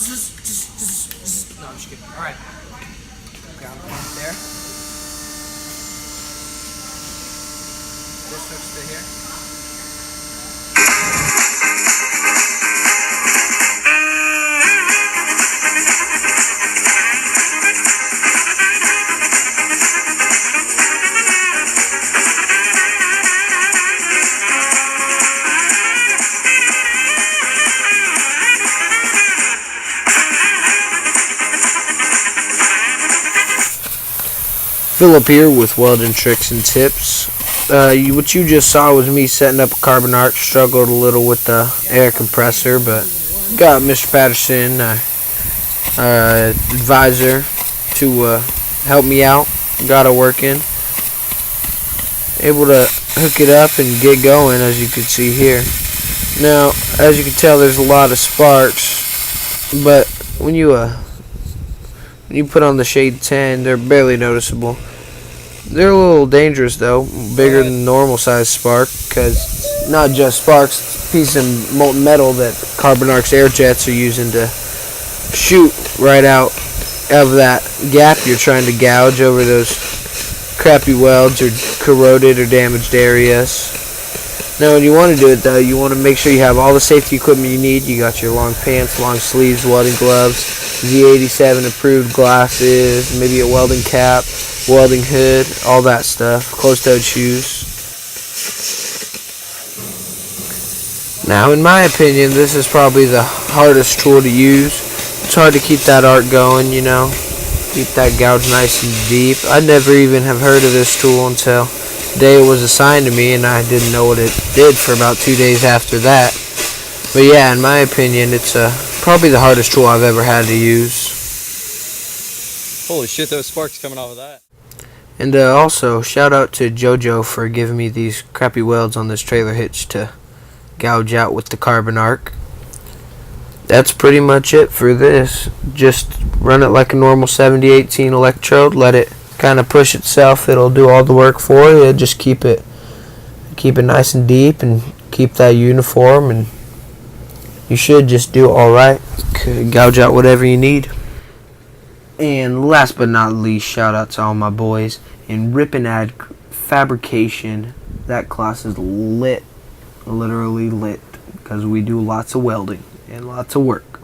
No, I'm just kidding. Alright. Ground point there. This hooks to here. Philip here with Welding Tricks and Tips. What you just saw was me setting up a carbon arc. Struggled a little with the air compressor, but got Mr. Patterson, advisor, to help me out. Got it working. Able to hook it up and get going, as you can see here. Now, as you can tell, there's a lot of sparks, but when you put on the shade 10, they're barely noticeable. They're a little dangerous though, bigger than normal size spark, because not just sparks, it's a piece of molten metal that carbon arc's air jets are using to shoot right out of that gap you're trying to gouge over those crappy welds or corroded or damaged areas. Now when you want to do it though, you want to make sure you have all the safety equipment you need. You got your long pants, long sleeves, welding gloves, Z87 approved glasses, maybe a welding cap, welding hood, all that stuff, closed-toed shoes. Now in my opinion, this is probably the hardest tool to use. It's hard to keep that arc going, you know, keep that gouge nice and deep. I never even have heard of this tool until the day it was assigned to me, and I didn't know what it did for about 2 days after that. But yeah, in my opinion, it's probably the hardest tool I've ever had to use. Holy shit, those sparks coming off of that. And also, shout out to JoJo for giving me these crappy welds on this trailer hitch to gouge out with the carbon arc. That's pretty much it for this. Just run it like a normal 7018 electrode, let it kind of push itself. It'll do all the work for you. Just keep it nice and deep and keep that uniform, and you should just do all right. Gouge out whatever you need. And last but not least, shout out to all my boys in Ripon Fabrication. That class is lit, literally lit, because we do lots of welding and lots of work.